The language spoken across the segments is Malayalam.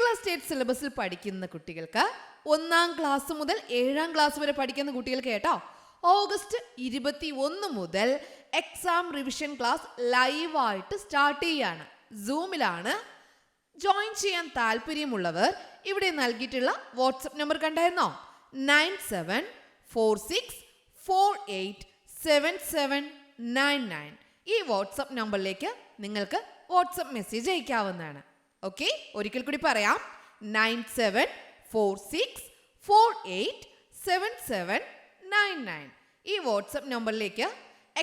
കേരള സ്റ്റേറ്റ് സിലബസിൽ പഠിക്കുന്ന കുട്ടികൾക്ക് 1-ാം ക്ലാസ് മുതൽ 7-ാം ക്ലാസ് വരെ പഠിക്കുന്ന കുട്ടികൾക്ക് കേട്ടോ ഓഗസ്റ്റ് 21 മുതൽ എക്സാം റിവിഷൻ ക്ലാസ് ലൈവായിട്ട് സ്റ്റാർട്ട് ചെയ്യാണ്. സൂമിലാണ്. ജോയിൻ ചെയ്യാൻ താല്പര്യമുള്ളവർ ഇവിടെ നൽകിയിട്ടുള്ള വാട്സപ്പ് നമ്പർ കണ്ടായിരുന്നോ? 9746487799. ഈ വാട്സപ്പ് നമ്പറിലേക്ക് നിങ്ങൾക്ക് വാട്സപ്പ് മെസ്സേജ് അയക്കാവുന്നതാണ്. ഓക്കെ, ഒരിക്കൽ കൂടി പറയാം. 9746487799. ഈ വാട്സപ്പ് നമ്പറിലേക്ക്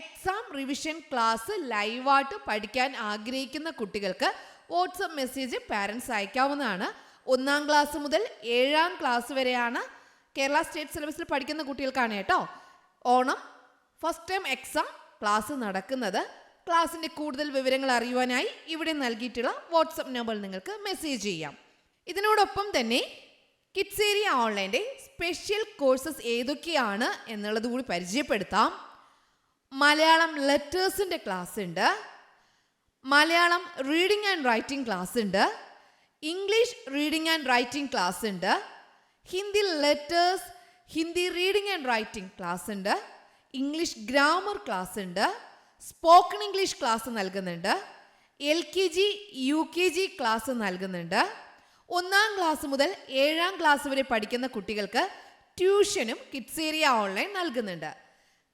എക്സാം റിവിഷൻ ക്ലാസ് ലൈവായിട്ട് പഠിക്കാൻ ആഗ്രഹിക്കുന്ന കുട്ടികൾക്ക് വാട്സപ്പ് മെസ്സേജ് പാരൻസ് അയക്കാവുന്നതാണ്. 1-ാം ക്ലാസ് മുതൽ 7-ാം ക്ലാസ് വരെയാണ് കേരള സ്റ്റേറ്റ് സിലബസിൽ പഠിക്കുന്ന കുട്ടികൾക്കാണ് കേട്ടോ Onam first time exam class നടക്കുന്നത്. ക്ലാസ്സിൻ്റെ കൂടുതൽ വിവരങ്ങൾ അറിയുവാനായി ഇവിടെ നൽകിയിട്ടുള്ള വാട്സപ്പ് നമ്പറിൽ നിങ്ങൾക്ക് മെസ്സേജ് ചെയ്യാം. ഇതിനോടൊപ്പം തന്നെ കിഡ്സ് ഏരിയ ഓൺലൈൻ്റെ സ്പെഷ്യൽ കോഴ്സസ് ഏതൊക്കെയാണ് എന്നുള്ളത് കൂടി പരിചയപ്പെടുത്താം. മലയാളം ലെറ്റേഴ്സിൻ്റെ ക്ലാസ് ഉണ്ട്, Malayalam reading and writing class ഉണ്ട്, English reading and writing class ഉണ്ട്, Hindi letters Hindi reading and writing class ഉണ്ട്, ഇംഗ്ലീഷ് ഗ്രാമർ ക്ലാസ് ഉണ്ട്, സ്പോക്കൺ ഇംഗ്ലീഷ് ക്ലാസ് നൽകുന്നുണ്ട്, LKG UKG ക്ലാസ് നൽകുന്നുണ്ട്. 1-ാം ക്ലാസ് മുതൽ 7-ാം ക്ലാസ് വരെ പഠിക്കുന്ന കുട്ടികൾക്ക് ട്യൂഷനും കിഡ്സ് ഏരിയ ഓൺലൈൻ നൽകുന്നുണ്ട്.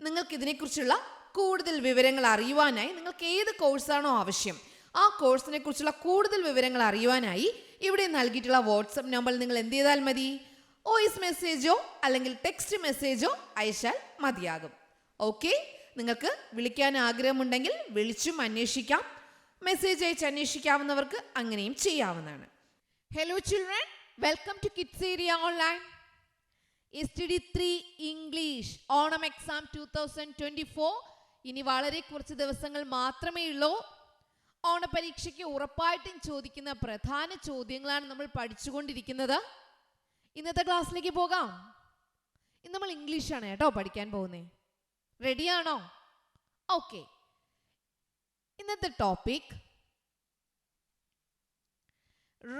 നിങ്ങൾക്ക് ഇതിനെക്കുറിച്ചുള്ള കൂടുതൽ വിവരങ്ങൾ അറിയുവാനായി നിങ്ങൾക്ക് ഏത് കോഴ്സാണോ ആവശ്യം ആ കോഴ്സിനെ കുറിച്ചുള്ള കൂടുതൽ വിവരങ്ങൾ അറിയുവാനായി ഇവിടെ നൽകിയിട്ടുള്ള വാട്സപ്പ് നമ്പറിൽ നിങ്ങൾ എന്ത് ചെയ്താൽ മതി? വോയിസ് മെസ്സേജോ അല്ലെങ്കിൽ ടെക്സ്റ്റ് മെസ്സേജോ അയച്ചാൽ മതിയാകും. ഓക്കെ, നിങ്ങൾക്ക് വിളിക്കാൻ ആഗ്രഹമുണ്ടെങ്കിൽ വിളിച്ചും അന്വേഷിക്കാം. മെസ്സേജ് അയച്ച് അന്വേഷിക്കാവുന്നവർക്ക് അങ്ങനെയും ചെയ്യാവുന്നതാണ്. Hello children, welcome to kids area online. STD 3 English Onam exam 2024 ഇനി വളരെ കുറച്ച് ദിവസങ്ങൾ മാത്രമേ ഉള്ളൂ. ഓണപരീക്ഷയ്ക്ക് ഉറപ്പായിട്ടും ചോദിക്കുന്ന പ്രധാന ചോദ്യങ്ങളാണ് നമ്മൾ പഠിച്ചുകൊണ്ടിരിക്കുന്നത്. ഇന്നത്തെ ക്ലാസ്സിലേക്ക് പോകാം. ഇന്ന് നമ്മൾ ഇംഗ്ലീഷാണ് കേട്ടോ പഠിക്കാൻ പോകുന്നത്. റെഡിയാണോ? ഓക്കെ. ഇന്നത്തെ topic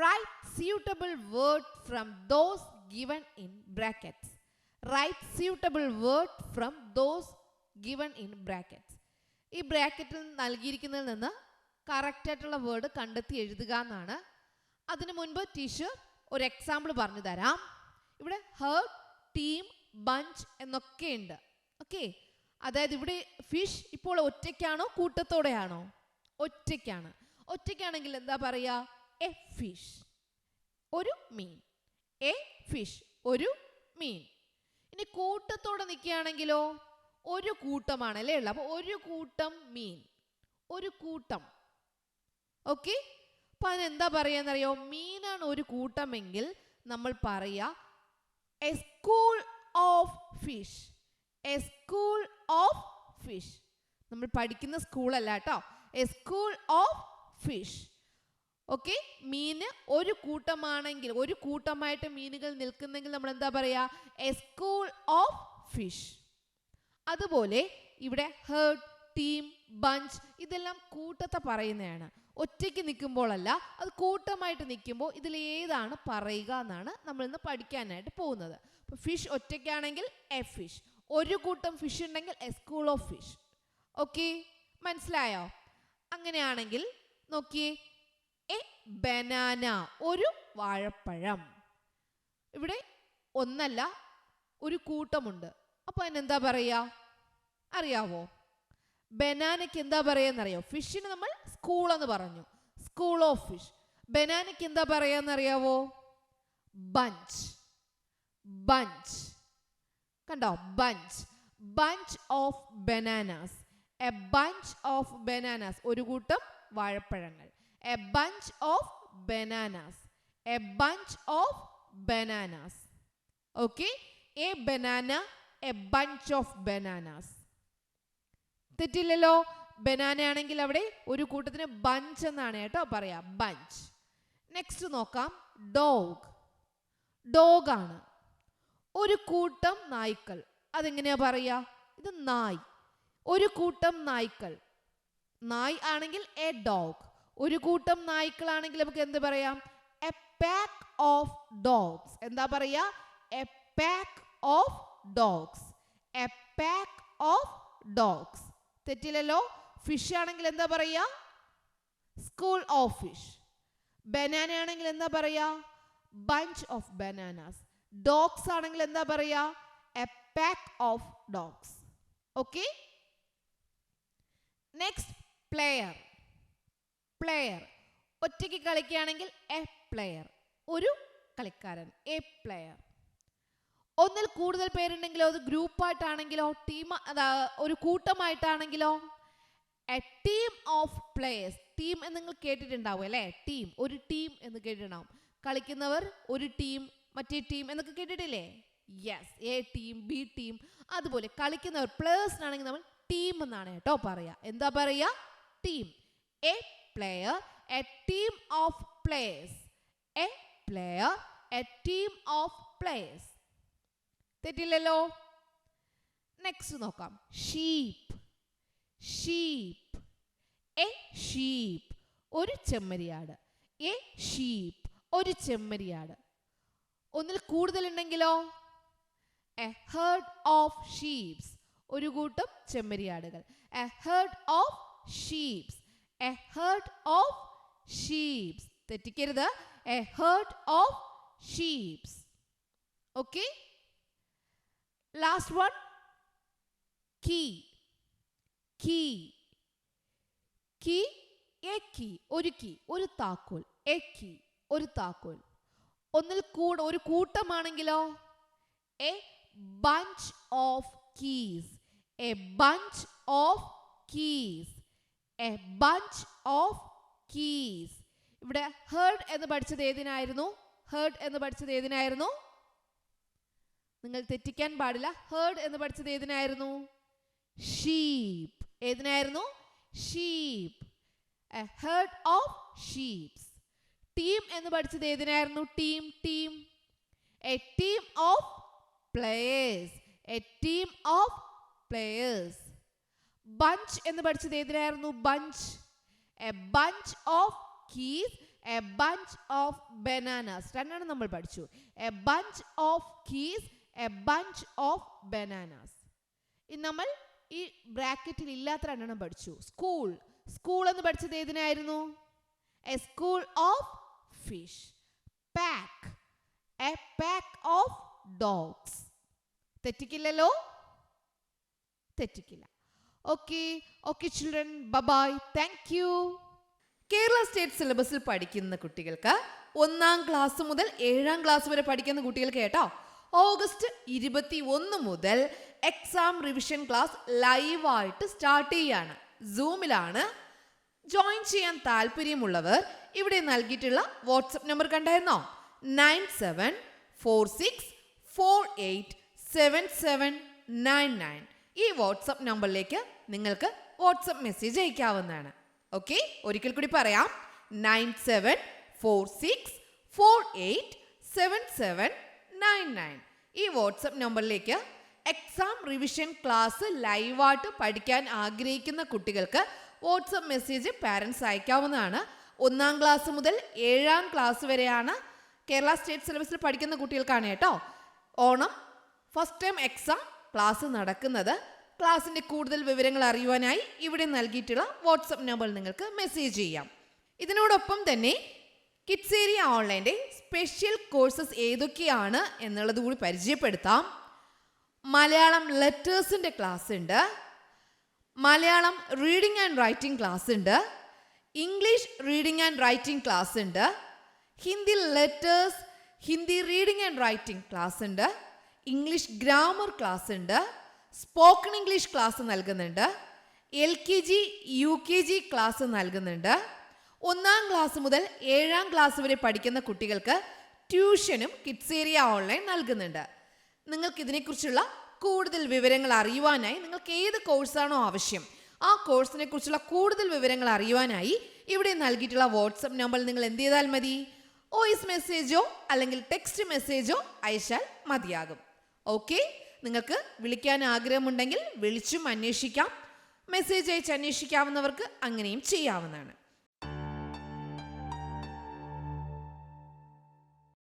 write suitable word from those given in brackets. Write suitable word from those given in brackets. ഈ ബ്രാക്കറ്റിൽ നൽകിയിരിക്കുന്നതിൽ നിന്ന് കറക്റ്റ് ആയിട്ടുള്ള വേർഡ് കണ്ടെത്തി എഴുതുക എന്നാണ്. അതിനു മുൻപ് ടീച്ചർ ഒരു എക്സാമ്പിൾ പറഞ്ഞു തരാം. ഇവിടെ ഹേർഡ്, ടീം, ബഞ്ച് എന്നൊക്കെ ഉണ്ട്. ഓക്കെ, അതായത് ഇവിടെ ഫിഷ് ഇപ്പോൾ ഒറ്റയ്ക്കാണോ കൂട്ടത്തോടെയാണോ? ഒറ്റയ്ക്കാണ്. ഒറ്റയ്ക്കാണെങ്കിൽ എന്താ പറയുക? എ ഫിഷ്, ഒരു മീൻ. എ ഫിഷ്, ഒരു മീൻ. ഇനി കൂട്ടത്തോടെ നിൽക്കുകയാണെങ്കിലോ ഒരു കൂട്ടമാണല്ലേ ഉള്ളത്. അപ്പോൾ ഒരു കൂട്ടം മീൻ, ഒരു കൂട്ടം. ഓക്കെ, അപ്പം അതിനെന്താ പറയാന്നറിയോ? മീനാണ് ഒരു കൂട്ടമെങ്കിൽ നമ്മൾ പറയാ A school of fish. A school of fish. നമ്മൾ പഠിക്കുന്ന സ്കൂളല്ല കേട്ടോ, A school of fish. Okay, മീന് ഒരു കൂട്ടമാണെങ്കിൽ, ഒരു കൂട്ടമായിട്ട് മീനുകൾ നിൽക്കുന്നെങ്കിൽ നമ്മൾ എന്താ പറയാ? A school of fish. അതുപോലെ ഇവിടെ ഹേർഡ്, ടീം, ബഞ്ച് ഇതെല്ലാം കൂട്ടത്തെ പറയുന്നതാണ്. ഒറ്റയ്ക്ക് നിൽക്കുമ്പോഴല്ല, അത് കൂട്ടമായിട്ട് നിൽക്കുമ്പോൾ ഇതിൽ ഏതാണ് പറയുക എന്നാണ് നമ്മൾ ഇന്ന് പഠിക്കാനായിട്ട് പോകുന്നത്. അപ്പോൾ ഫിഷ് ഒറ്റയ്ക്കാണെങ്കിൽ എ ഫിഷ്, ഒരു കൂട്ടം ഫിഷ് ഉണ്ടെങ്കിൽ A school of fish. Okay, മനസ്സിലായോ? അങ്ങനെയാണെങ്കിൽ നോക്കിയേ, എ ബനാന, ഒരു വാഴപ്പഴം. ഇവിടെ ഒന്നല്ല, ഒരു കൂട്ടമുണ്ട്. അപ്പോൾ അതിനെന്താ പറയുക അറിയാവോ? ബനാനയ്ക്ക് എന്താ പറയാന്നറിയോ? ഫിഷിന് നമ്മൾ സ്കൂൾ എന്ന് പറഞ്ഞു, സ്കൂൾ ഓഫ് ഫിഷ്. ബനാനയ്ക്ക് എന്താ പറയാന്നറിയാവോ? ബഞ്ച്. ബഞ്ച്, കണ്ടോ? Bunch. Bunch of bananas. A bunch of bananas, ഒരു കൂട്ടം വാഴപ്പഴങ്ങൾ. A bunch of bananas. A bunch of bananas. Okay? A banana, a bunch of bananas. തെറ്റില്ലല്ലോ. ബനാന ആണെങ്കിൽ അവിടെ ഒരു കൂട്ടത്തിന് ബഞ്ച് എന്നാണ് കേട്ടോ പറയാ, ബഞ്ച്. നെക്സ്റ്റ് നോക്കാം, ഡോഗ്. ഡോഗ് ആണ്. ഒരു കൂട്ടം നായ്ക്കൾ. അതെങ്ങനെയാ പറയാ? ഇത് നായ്. ഒരു കൂട്ടം നായ്ക്കൾ. നായ് ആണെങ്കിൽ എ ഡോഗ്. ഒരു കൂട്ടം നായ്ക്കളാണെങ്കിൽ നമുക്ക് എന്ത് പറയാം? A pack of dogs. എന്താ പറയാ? A pack of dogs. A pack of dogs. തെറ്റില്ലല്ലോ. ഫിഷ് ആണെങ്കിൽ എന്താ പറയാ? School of fish. ബനാന ആണെങ്കിൽ എന്താ പറയാ? Bench of bananas. ഡോഗ്സ് ആണെങ്കിൽ എന്താ പറയാ? A pack of dogs. Okay. Next player. Player ഒറ്റയ്ക്ക് കളിക്കുകയാണെങ്കിൽ എ പ്ലെയർ, ഒരു കളിക്കാരൻ. A player. ഒന്നിൽ കൂടുതൽ പേരുണ്ടെങ്കിലോ, അത് ഗ്രൂപ്പായിട്ടാണെങ്കിലോ, ഒരു കൂട്ടമായിട്ടാണെങ്കിലോ a team of players. Team എന്ന് നിങ്ങൾ കേട്ടിട്ടുണ്ടാവും അല്ലേ? ടീം, ഒരു ടീം എന്ന് കേട്ടിട്ടുണ്ടാവും. കളിക്കുന്നവർ ഒരു ടീം, മറ്റേ ടീം എന്നൊക്കെ കേട്ടിട്ടില്ലേ? Yes, A team, B team. അതുപോലെ കളിക്കുന്നവർ പ്ലേയേഴ്സിനാണെങ്കിൽ നമ്മൾ ടീം എന്നാണ് കേട്ടോ പറയാ. എന്താ പറയാ? Team. A player, a team of players. A player, a team of players. തെറ്റില്ലല്ലോ. നെക്സ്റ്റ് നോക്കാം. ഷീപ്പ്. ഷീപ്പ്. എ ഷീപ്പ്, ഒരു ചെമ്മരിയാട്. എ ഷീപ്പ്, ഒരു ചെമ്മരിയാട്. ഒന്നിൽ കൂടുതൽ ഉണ്ടെങ്കിലോ എ ഹെർഡ് ഓഫ് ഷീപ്സ്, ഒരു കൂട്ടം ചെമ്മരിയാടുകൾ. A herd of sheeps. A herd of sheeps. തെറ്റിക്കരുത്. A herd of sheeps. Okay. Last one. Key. Key. Key, a key, ഒരു കീ, ഒരു താക്കോൽ. എ കീ, ഒരു താക്കോൽ. ഒന്നിൽ ഒരു കൂട്ടമാണെങ്കിലോ a bunch of keys. A bunch of keys. A bunch of keys. ഇവിടെ ഹേർഡ് എന്ന് പഠിച്ചത് ഏതിനായിരുന്നു? ഹേർഡ് എന്ന് പഠിച്ചത് ഏതിനായിരുന്നു? നിങ്ങൾ തെറ്റിക്കാൻ പാടില്ല. ഹേർഡ് എന്ന് പഠിച്ചത് ഏതിനായിരുന്നു? ഷീപ്പ്. ഏതിനായിരുന്നു? Sheep. A herd of sheeps. Team എന്ന് പഠിച്ചത് ഏതിനായിരുന്നു? Team. Team. A team of players. A team of players. Bunch എന്ന് പഠിച്ചത് ഏതിനായിരുന്നു? Bunch. A bunch of keys. A bunch of bananas. രണ്ടെണ്ണം നമ്മൾ പഠിച്ചു. A bunch of keys, a bunch of bananas. ഇനി നമ്മൾ ഈ ബ്രാക്കറ്റിൽ ഇല്ലാത്ത രണ്ടെണ്ണം പഠിച്ചു. സ്കൂൾ. സ്കൂൾ എന്ന് പഠിച്ചത് ഏതിനായിരുന്നു? A school of fish. Pack. A pack of dogs. തെറ്റിക്കില്ലല്ലോ. തെറ്റിക്കില്ല. Okay. Okay children, bye. Thank you. Kerala state സിലബസിൽ പഠിക്കുന്ന കുട്ടികൾക്ക് 1-ാം ക്ലാസ് മുതൽ 7-ാം ക്ലാസ് വരെ പഠിക്കുന്ന കുട്ടികൾക്ക് കേട്ടോ, ഓഗസ്റ്റ് 21 മുതൽ എക്സാം റിവിഷൻ ക്ലാസ് ലൈവായിട്ട് സ്റ്റാർട്ട് ചെയ്യാണ്. സൂമിലാണ്. ജോയിൻ ചെയ്യാൻ താല്പര്യമുള്ളവർ ഇവിടെ നൽകിയിട്ടുള്ള വാട്സപ്പ് നമ്പർ കണ്ടായിരുന്നോ? 9746487799. ഈ വാട്സപ്പ് നമ്പറിലേക്ക് നിങ്ങൾക്ക് വാട്സപ്പ് മെസ്സേജ് അയക്കാവുന്നതാണ്. ഓക്കെ, ഒരിക്കൽ കൂടി പറയാം. 9746487799. ഈ വാട്സപ്പ് നമ്പറിലേക്ക് എക്സാം റിവിഷൻ ക്ലാസ് ലൈവായിട്ട് പഠിക്കാൻ ആഗ്രഹിക്കുന്ന കുട്ടികൾക്ക് വാട്സപ്പ് മെസ്സേജ് പാരൻസ് അയക്കാവുന്നതാണ്. 1-ാം ക്ലാസ് മുതൽ 7-ാം ക്ലാസ് വരെയാണ് കേരള സ്റ്റേറ്റ് സിലബസിൽ പഠിക്കുന്ന കുട്ടികൾക്കാണ് കേട്ടോ Onam first time exam class നടക്കുന്നത്. ക്ലാസ്സിൻ്റെ കൂടുതൽ വിവരങ്ങൾ അറിയുവാനായി ഇവിടെ നൽകിയിട്ടുള്ള വാട്സപ്പ് നമ്പർ നിങ്ങൾക്ക് മെസ്സേജ് ചെയ്യാം. ഇതിനോടൊപ്പം തന്നെ കിഡ്സ് ഏരിയ ഓൺലൈൻ്റെ സ്പെഷ്യൽ കോഴ്സസ് ഏതൊക്കെയാണ് എന്നുള്ളത് കൂടി പരിചയപ്പെടുത്താം. മലയാളം ലെറ്റേഴ്സിൻ്റെ ക്ലാസ് ഉണ്ട്, Malayalam reading and writing class ഉണ്ട്, English reading and writing class ഉണ്ട്, Hindi letters, Hindi reading and writing class ഉണ്ട്, ഇംഗ്ലീഷ് ഗ്രാമർ ക്ലാസ് ഉണ്ട്, സ്പോക്കൺ ഇംഗ്ലീഷ് ക്ലാസ് നൽകുന്നുണ്ട്, LKG UKG ക്ലാസ് നൽകുന്നുണ്ട്. 1-ാം ക്ലാസ് മുതൽ 7-ാം ക്ലാസ് വരെ പഠിക്കുന്ന കുട്ടികൾക്ക് ട്യൂഷനും കിഡ്സ് ഏരിയ ഓൺലൈൻ നൽകുന്നുണ്ട്. നിങ്ങൾക്ക് ഇതിനെക്കുറിച്ചുള്ള കൂടുതൽ വിവരങ്ങൾ അറിയുവാനായി നിങ്ങൾക്ക് ഏത് കോഴ്സാണോ ആവശ്യം ആ കോഴ്സിനെ കുറിച്ചുള്ള കൂടുതൽ വിവരങ്ങൾ അറിയുവാനായി ഇവിടെ നൽകിയിട്ടുള്ള വാട്സപ്പ് നമ്പറിൽ നിങ്ങൾ എന്ത് ചെയ്താൽ മതി? വോയിസ് മെസ്സേജോ അല്ലെങ്കിൽ ടെക്സ്റ്റ് മെസ്സേജോ അയച്ചാൽ മതിയാകും. ഓക്കെ, നിങ്ങൾക്ക് വിളിക്കാൻ ആഗ്രഹമുണ്ടെങ്കിൽ വിളിച്ചും അന്വേഷിക്കാം. മെസ്സേജ് അയച്ച് അന്വേഷിക്കാവുന്നവർക്ക് അങ്ങനെയും ചെയ്യാവുന്നതാണ്.